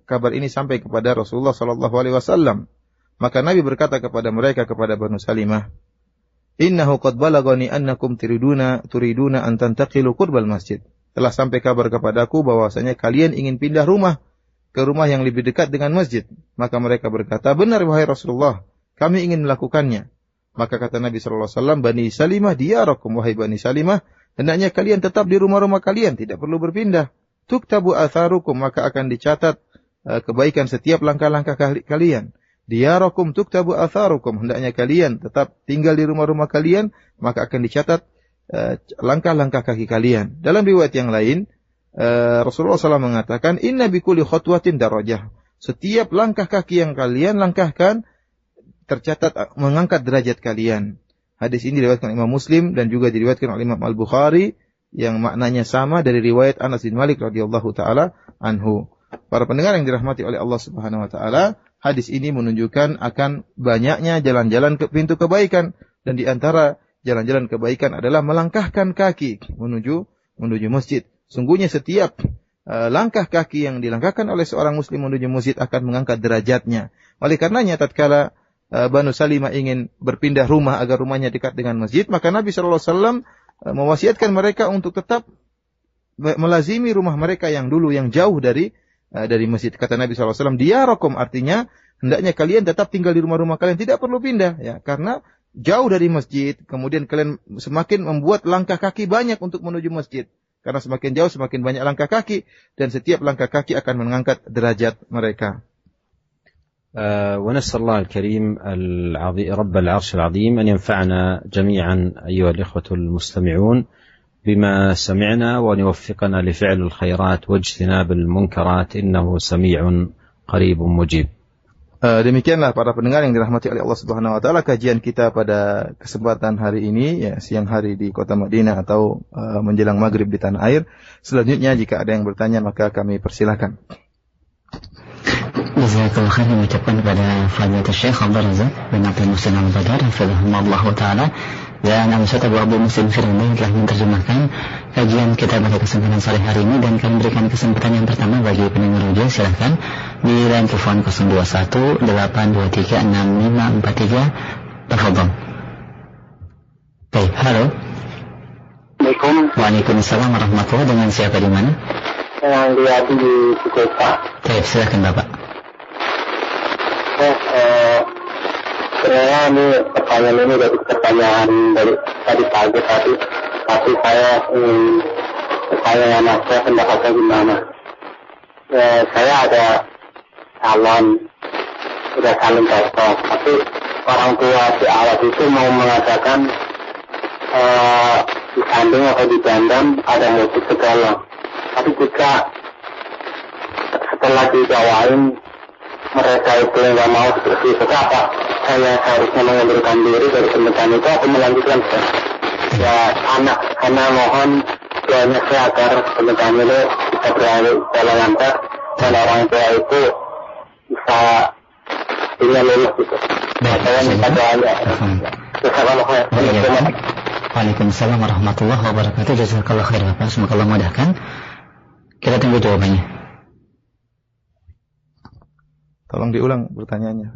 kabar ini sampai kepada Rasulullah sallallahu alaihi wasallam. Maka Nabi berkata kepada mereka, kepada Banu Salimah, "Innahu qad balagani annakum turiduna an tantaqilu qurbal masjid." Telah sampai kabar kepadaku bahwasanya kalian ingin pindah rumah ke rumah yang lebih dekat dengan masjid. Maka mereka berkata, "Benar wahai Rasulullah, kami ingin melakukannya." Maka kata Nabi sallallahu alaihi wasallam, "Bani Salimah diyarakum, wahai Bani Salimah, hendaknya kalian tetap di rumah-rumah kalian, tidak perlu berpindah. Tuktabu atharukum, maka akan dicatat kebaikan setiap langkah-langkah kalian. Diyarakum tuktabu atharukum, hendaknya kalian tetap tinggal di rumah-rumah kalian, maka akan dicatat langkah-langkah kaki kalian." Dalam riwayat yang lain, Rasulullah SAW mengatakan, "Inna bikulli khutwatin darajah." Setiap langkah kaki yang kalian langkahkan tercatat mengangkat derajat kalian. Hadis ini diriwayatkan Imam Muslim dan juga diriwayatkan oleh Imam Al-Bukhari yang maknanya sama dari riwayat Anas bin Malik radhiyallahu taala anhu. Para pendengar yang dirahmati oleh Allah Subhanahu wa taala, hadis ini menunjukkan akan banyaknya jalan-jalan ke pintu kebaikan, dan di antara jalan-jalan kebaikan adalah melangkahkan kaki menuju masjid. Sungguhnya setiap langkah kaki yang dilangkahkan oleh seorang muslim menuju masjid akan mengangkat derajatnya. Oleh karenanya tatkala Banu Salimah ingin berpindah rumah agar rumahnya dekat dengan masjid, maka Nabi sallallahu alaihi wasallam mewasiatkan mereka untuk tetap melazimi rumah mereka yang dulu yang jauh dari masjid. Kata Nabi sallallahu alaihi wasallam, "Diyarakum," artinya hendaknya kalian tetap tinggal di rumah-rumah kalian, tidak perlu pindah ya, karena jauh dari masjid, kemudian kalian semakin membuat langkah kaki banyak untuk menuju masjid. Karena semakin jauh semakin banyak langkah kaki, dan setiap langkah kaki akan mengangkat derajat mereka. ونسأل الله الكريم رب العرش العظيم أن ينفعنا جميعا أيها الإخوة المستمعون بما سمعنا، وأن يوفقنا لفعل الخيرات واجتناب المنكرات، إنه سميع قريب مجيب. Demikianlah para pendengar yang dirahmati oleh Allah Subhanahu wa taala, kajian kita pada kesempatan hari ini ya, siang hari di kota Madinah atau menjelang maghrib di tanah air. Selanjutnya jika ada yang bertanya maka kami persilahkan. Jazakallahu khairan mengucapkan kepada Fadilatul Syekh Abdul Razak bin Abdul Muhsin Al-Badar hafizahullah taala, dan Ustaz Abu Muslim Firman telah menerjemahkan kajian kita pada kesempatan sore hari ini, dan kami berikan kesempatan yang pertama bagi pendengar radio. Silahkan di line telepon 021 823 6543. Tafadhol. Baik, halo. Assalamualaikum. Waalaikumsalam warahmatullahi. Dengan siapa di mana? Yang lihat di Jakarta. Baik, silakan Bapak. Sebenarnya ini pertanyaan ini dari pertanyaan dari tadi pagi tapi saya ingin bertanya sama pendapatnya gimana. Saya ada calon, sudah saling cocok, tapi orang tua si awal itu mau mengatakan di kandung atau di dandam ada musik segala. Tapi jika setelah dibawain mereka itu nggak mau seperti itu, apa saya harusnya mengundurkan diri dari pernikahan itu atau melanjutkan? Ya anak, karena mohon doanya saya agar pernikahan itu bisa berjalan lancar dan orang tua itu bisa punya lulus gitu. Saya minta doanya. Waalaikumsalam warahmatullahi wabarakatuh. Jazakallahu khair Bapak, semoga Allah mudahkan. Kita tunggu jawabannya. Tolong diulang pertanyaannya.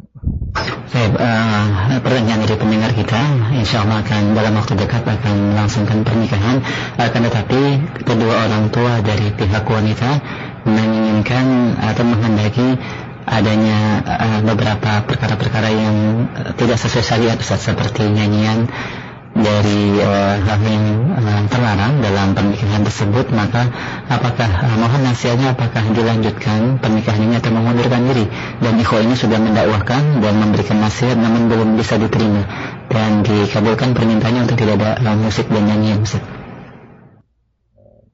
Pertanyaan dari pendengar kita, insya Allah akan dalam waktu dekat akan melangsungkan pernikahan. Akan tetapi kedua orang tua dari pihak wanita menginginkan atau menghendaki adanya beberapa perkara-perkara yang tidak sesuai syariat, seperti nyanyian dari hal yang terlarang dalam pernikahan tersebut. Maka apakah mohon nasihatnya, apakah dilanjutkan pernikahan ini atau mengundurkan diri? Dan ikhwah ini sudah mendakwahkan dan memberikan nasihat namun belum bisa diterima dan dikabulkan permintaannya untuk tidak ada musik dan nyanyian.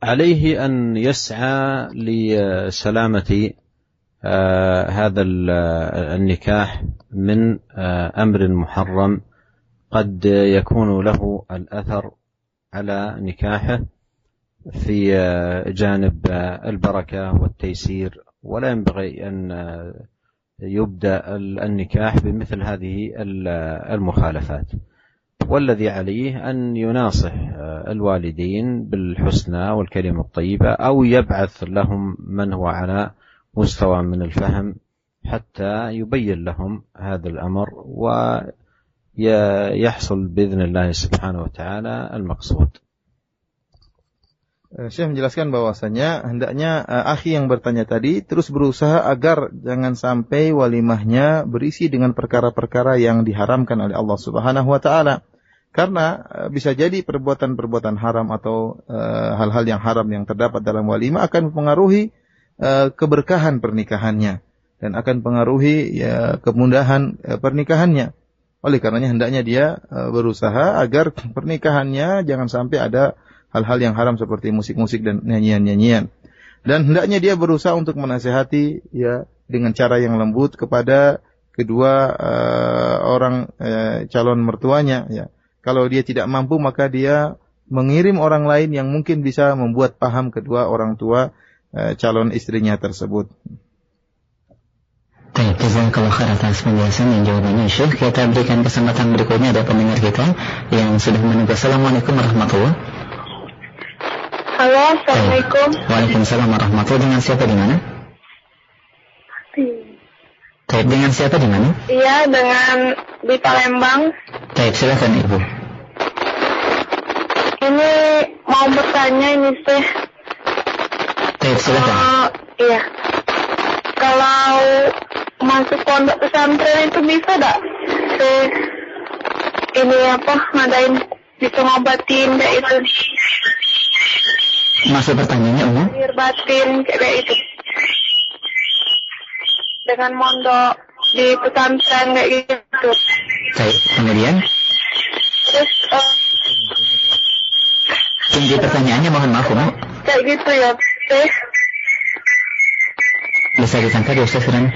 عليه أن يسعى لسلامة هذا النكاح من أمر محرم قد يكون له الأثر على نكاحه في جانب البركة والتيسير، ولا ينبغي أن يبدأ النكاح بمثل هذه المخالفات. والذي عليه أن يناصح الوالدين بالحسنى والكلمة الطيبة، أو يبعث لهم من هو على مستوى من الفهم حتى يبين لهم هذا الأمر ويحصل بإذن الله سبحانه وتعالى المقصود. Syekh menjelaskan bahwasanya hendaknya akhi yang bertanya tadi terus berusaha agar jangan sampai walimahnya berisi dengan perkara-perkara yang diharamkan oleh Allah Subhanahu wa taala. Karena bisa jadi perbuatan-perbuatan haram atau hal-hal yang haram yang terdapat dalam walimah akan mempengaruhi keberkahan pernikahannya dan akan mempengaruhi kemudahan pernikahannya. Oleh karenanya hendaknya dia berusaha agar pernikahannya jangan sampai ada hal-hal yang haram seperti musik-musik dan nyanyian-nyanyian. Dan hendaknya dia berusaha untuk menasihati ya dengan cara yang lembut kepada kedua orang calon mertuanya ya. Kalau dia tidak mampu maka dia mengirim orang lain yang mungkin bisa membuat paham kedua orang tua calon istrinya tersebut. Baik, jazakallahu khairan atas penjelasan dan jawabannya Syekh. Kita berikan kesempatan berikutnya, ada pendengar kita yang sudah menunggu. Assalamualaikum warahmatullahi wabarakatuh. Halo, assalamualaikum. Waalaikumsalam warahmatullahi. Dengan siapa di mana? Baik, dengan siapa di mana? Iya, dengan di Palembang. Baik, silakan Ibu. Ini mau bertanya ini Syekh. Baik, silakan. Iya. Kalau masuk pondok pesantren itu bisa tak? Syekh, ini apa? Ngadain bisa ngobatin kayak itu. Masuk pertanyaannya umum? Lahir batin kayak itu. Dengan mondok di pesantren kayak gitu. Baik, kemudian? Terus tinggi pertanyaannya, mohon maaf Umum. kayak gitu ya, Syekh. Bisa disangka di Ustaz Firman?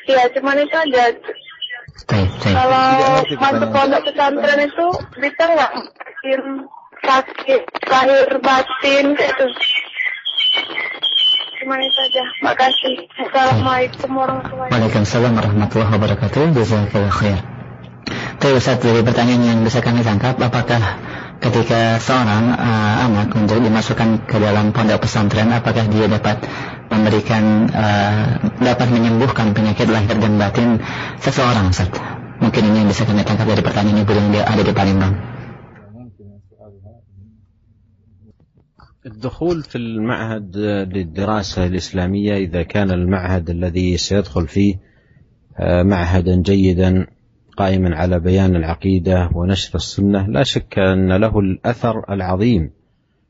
Iya, cuman itu aja. Baik. Kalau masuk pondok pesantren itu bisa nggak sakit lahir batin kayak itu? cuma itu saja. Makasih. Assalamualaikum warahmatullahi wabarakatuh. Waalaikumsalam warahmatullahi wabarakatuh. Jazakallahu khair. Terus satu dari pertanyaan yang bisa kami tangkap, apakah ketika seorang anak untuk dimasukkan ke dalam pondok pesantren, apakah dia dapat memberikan dapat menyembuhkan penyakit lahir dan batin seseorang, Ustaz? Mungkin ini yang bisa kami tangkap dari pertanyaan ibu yang ada di Palembang. الدخول في المعهد للدراسة الإسلامية إذا كان المعهد الذي سيدخل فيه معهدا جيدا قائما على بيان العقيدة ونشر السنة، لا شك أن له الأثر العظيم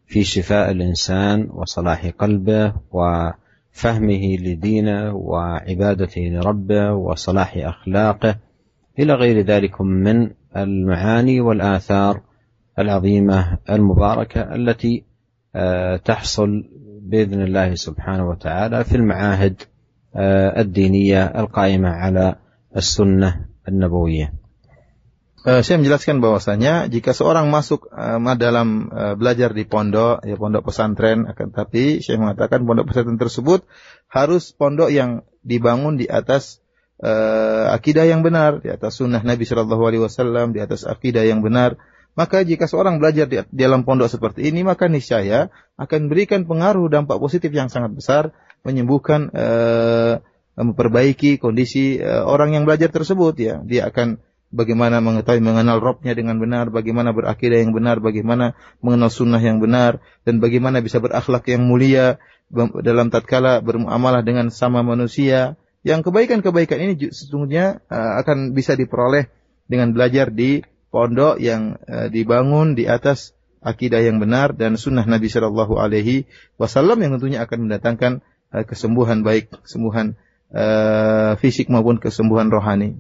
في شفاء الإنسان وصلاح قلبه وفهمه لدينه وعبادته لربه وصلاح أخلاقه إلى غير ذلك من المعاني والآثار العظيمة المباركة التي تحصل بإذن الله سبحانه وتعالى في المعاهد الدينية القائمة على السنة النبوية. Saya menjelaskan bahwasanya jika seorang masuk dalam belajar di pondok, ya pondok pesantren, akan tapi saya mengatakan pondok pesantren tersebut harus pondok yang dibangun di atas akidah yang benar, di atas sunnah Nabi SAW, di atas akidah yang benar. Maka jika seorang belajar di dalam pondok seperti ini, maka niscaya akan berikan pengaruh dampak positif yang sangat besar, menyembuhkan, memperbaiki kondisi orang yang belajar tersebut. Ya, dia akan bagaimana mengetahui mengenal Rabb-nya dengan benar, bagaimana berakidah yang benar, bagaimana mengenal sunnah yang benar, dan bagaimana bisa berakhlak yang mulia dalam tatkala bermuamalah dengan sama manusia. Yang kebaikan-kebaikan ini sesungguhnya akan bisa diperoleh dengan belajar di pondok yang dibangun di atas akidah yang benar dan sunnah Nabi Shallallahu Alaihi Wasallam yang tentunya akan mendatangkan kesembuhan, baik kesembuhan fisik maupun kesembuhan rohani.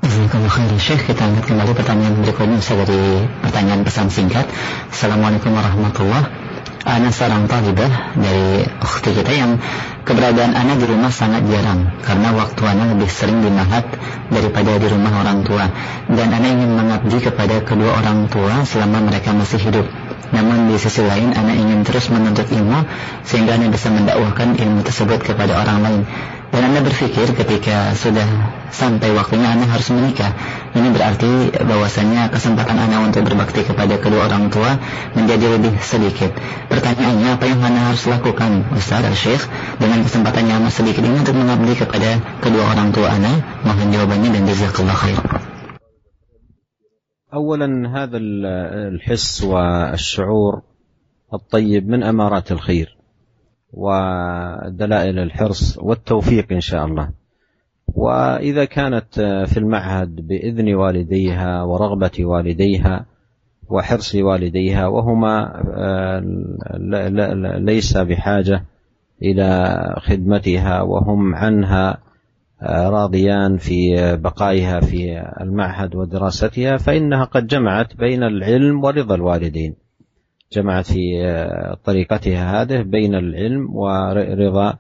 Jazakallahu Syekh. Kita angkat kembali pertanyaan berikutnya dari pertanyaan pesan singkat. Assalamualaikum warahmatullahi wabarakatuh. Ana seorang talibah dari ukhti kita yang keberadaan Ana di rumah sangat jarang karena waktu Ana lebih sering di ma'had daripada di rumah orang tua, dan Ana ingin mengabdi kepada kedua orang tua selama mereka masih hidup. Namun di sisi lain Ana ingin terus menuntut ilmu sehingga Ana bisa mendakwahkan ilmu tersebut kepada orang lain. Dan Ana berpikir ketika sudah sampai waktunya Ana harus menikah, ini berarti bahwasanya kesempatan Ana untuk berbakti kepada kedua orang tua menjadi lebih sedikit. Pertanyaannya, apa yang Ana harus lakukan, Ustaz Al-Syekh, dengan kesempatan yang amat sedikit ini untuk mengabdi kepada kedua orang tua Ana? Mohon jawabannya dan jazakallahu khair. أولا هذا الحس والشعور الطيب من أمارات الخير ودلائل الحرص والتوفيق إن شاء الله. وإذا كانت في المعهد بإذن والديها ورغبة والديها وحرص والديها وهما ليس بحاجة إلى خدمتها وهم عنها راضيان في بقائها في المعهد ودراستها، فإنها قد جمعت بين العلم ورضا الوالدين، جمعت في طريقتها هذه بين العلم ورضا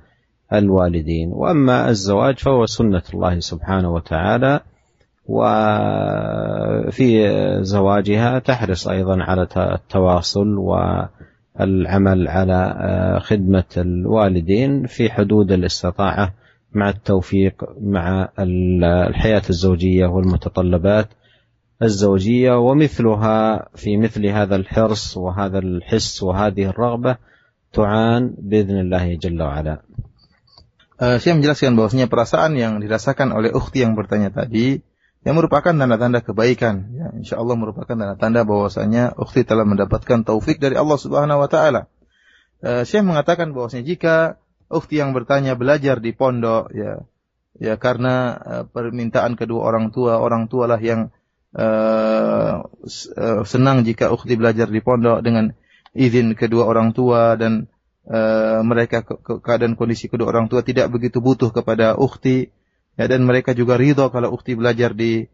الوالدين. وأما الزواج فهو سنة الله سبحانه وتعالى، وفي زواجها تحرص أيضا على التواصل والعمل على خدمة الوالدين في حدود الاستطاعة مع التوفيق مع الحياة الزوجية والمتطلبات الزوجية. ومثلها في مثل هذا الحرص وهذا الحس وهذه الرغبة تعان بإذن الله جل وعلا. Saya menjelaskan bahwasanya perasaan yang dirasakan oleh ukhti yang bertanya tadi yang merupakan tanda-tanda kebaikan, ya, insyaallah merupakan tanda-tanda bahwasanya ukhti telah mendapatkan taufik dari Allah Subhanahu wa taala. Saya mengatakan bahwasanya jika ukhti yang bertanya belajar di pondok, ya karena permintaan kedua orang tua lah yang senang jika ukhti belajar di pondok dengan izin kedua orang tua, dan mereka keadaan kondisi kedua orang tua tidak begitu butuh kepada ukhti, ya, dan mereka juga ridho kalau ukhti belajar di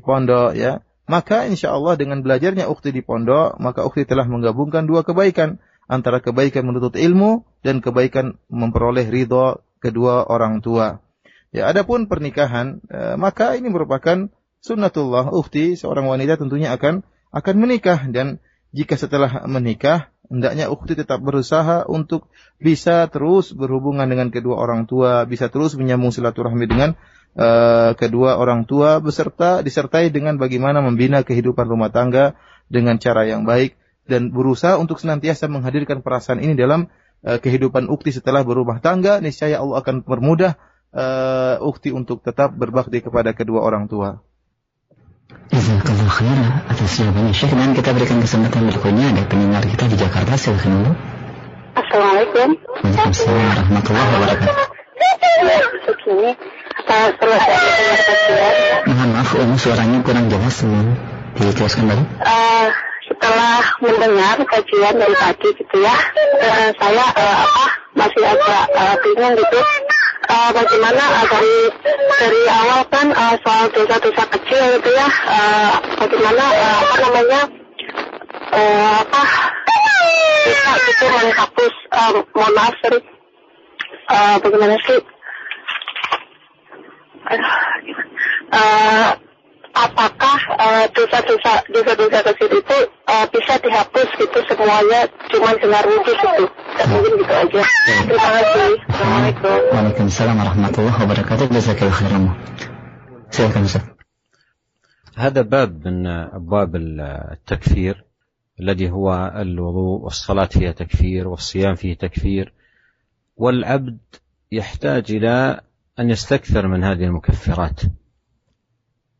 pondok, ya, maka insyaallah dengan belajarnya ukhti di pondok, maka ukhti telah menggabungkan dua kebaikan, antara kebaikan menuntut ilmu dan kebaikan memperoleh ridho kedua orang tua. Ya, adapun pernikahan, maka ini merupakan sunnatullah. Ukhti seorang wanita tentunya akan menikah, dan jika setelah menikah, hendaknya ukhti tetap berusaha untuk bisa terus berhubungan dengan kedua orang tua, bisa terus menyambung silaturahmi dengan kedua orang tua, beserta disertai dengan bagaimana membina kehidupan rumah tangga dengan cara yang baik, dan berusaha untuk senantiasa menghadirkan perasaan ini dalam kehidupan ukhti setelah berumah tangga. Niscaya Allah akan mempermudah ukhti untuk tetap berbakti kepada kedua orang tua. Jazakallahu khairan atas jawabannya Syekh, dan kita berikan kesempatan berikutnya ada pendengar kita di Jakarta. Silakan dulu. Assalamualaikum. Waalaikumsalam warahmatullahi wabarakatuh. Begini, setelah saya dengar kajian, Mohon maaf, suaranya kurang jelas, diteruskan dulu. Setelah mendengar kajian dari tadi gitu ya, saya masih agak bingung gitu. Bagaimana dari awal kan soal dosa-dosa kecil gitu ya, bagaimana bisa gitu menghapus, mohon maaf sorry, bagaimana sih, apakah dosa-dosa kecil itu bisa dihapus gitu semuanya cuma dengan wudhu gitu? Mungkin gitu aja. Terima kasih. Assalamualaikum. Waalaikumsalam warahmatullahi wabarakatuh. Jazakallahu khairan. Silakan Ustaz. هذا باب من أبواب التكفير الذي هو الوضوء، والصلاة فيها تكفير، والصيام فيه تكفير، والعبد يحتاج إلى أن يستكثر من هذه المكفرات،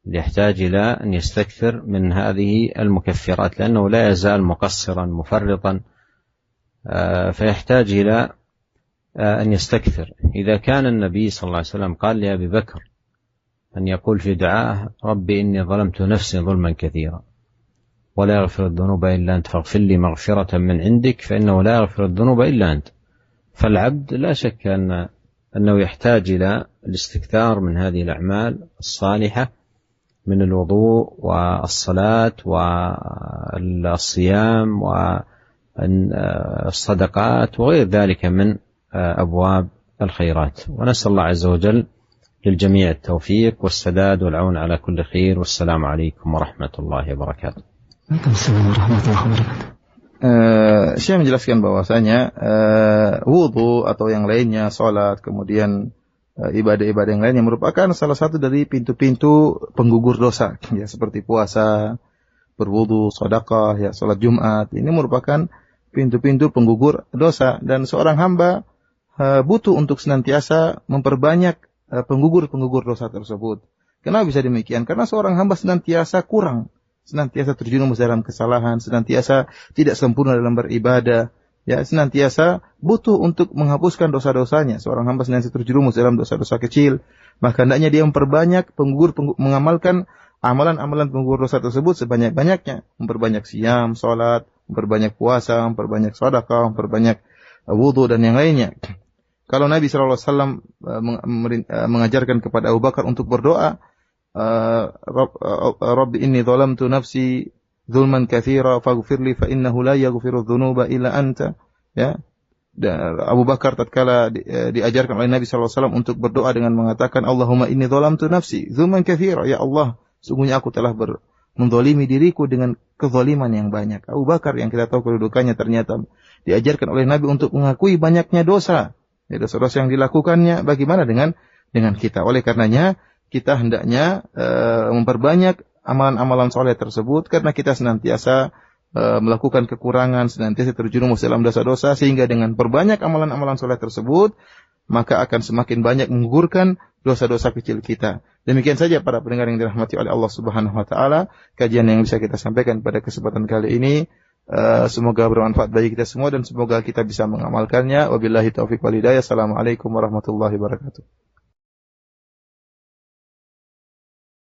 يحتاج إلى أن يستكثر من هذه المكفرات، لأنه لا يزال مقصرا مفرطا، فيحتاج إلى أن يستكثر. إذا كان النبي صلى الله عليه وسلم قال لأبي بكر أن يقول في دعائه: ربي إني ظلمت نفسي ظلما كثيرا ولا يغفر الذنوب إلا أنت فاغفر لي مغفرة من عندك فإنه لا يغفر الذنوب إلا أنت. فالعبد لا شك أنه يحتاج إلى الاستكثار من هذه الأعمال الصالحة من الوضوء والصلاة والصيام والصدقات وغير ذلك من أبواب الخيرات. ونسأل الله عز وجل للجميع التوفيق والسداد والعون على كل خير، والسلام عليكم ورحمة الله وبركاته. Waalaikumsalam warahmatullahi wabarakatuh. Saya menjelaskan bahwasanya wudu atau yang lainnya, salat, kemudian ibadah-ibadah yang lainnya merupakan salah satu dari pintu-pintu penggugur dosa, ya, seperti puasa, berwudu, sedekah, ya, salat Jumat. Ini merupakan pintu-pintu penggugur dosa, dan seorang hamba butuh untuk senantiasa memperbanyak penggugur-penggugur dosa tersebut. Kenapa bisa demikian? Karena seorang hamba senantiasa kurang, senantiasa terjerumus dalam kesalahan, senantiasa tidak sempurna dalam beribadah, ya, senantiasa butuh untuk menghapuskan dosa-dosanya. Seorang hamba senantiasa terjerumus dalam dosa-dosa kecil, maka hendaknya dia memperbanyak mengamalkan amalan-amalan penggugur dosa tersebut sebanyak-banyaknya, memperbanyak siam, salat, memperbanyak puasa, memperbanyak sedekah, memperbanyak wudu dan yang lainnya. Kalau Nabi SAW mengajarkan kepada Abu Bakar untuk berdoa, Rabbi inni zalamtu nafsi zulman katsira faghfirli fa innahu la yaghfiru dzunuba illa anta, ya. Dan Abu Bakar tatkala diajarkan oleh Nabi SAW untuk berdoa dengan mengatakan Allahumma inni zalamtu nafsi zulman katsira, ya Allah, sungguhnya aku telah menzalimi diriku dengan kezaliman yang banyak. Abu Bakar yang kita tahu kedudukannya ternyata diajarkan oleh Nabi untuk mengakui banyaknya dosa, ya, dosa-dosa yang dilakukannya. Bagaimana dengan kita? Oleh karenanya kita hendaknya memperbanyak amalan-amalan soleh tersebut, karena kita senantiasa melakukan kekurangan, senantiasa terjerumus dalam dosa-dosa, sehingga dengan perbanyak amalan-amalan soleh tersebut maka akan semakin banyak menggugurkan dosa-dosa kecil kita. Demikian saja para pendengar yang dirahmati oleh Allah Subhanahu wa taala, kajian yang bisa kita sampaikan pada kesempatan kali ini. Semoga bermanfaat bagi kita semua dan semoga kita bisa mengamalkannya. Wabillahi taufiq wal hidayah. Assalamualaikum warahmatullahi wabarakatuh.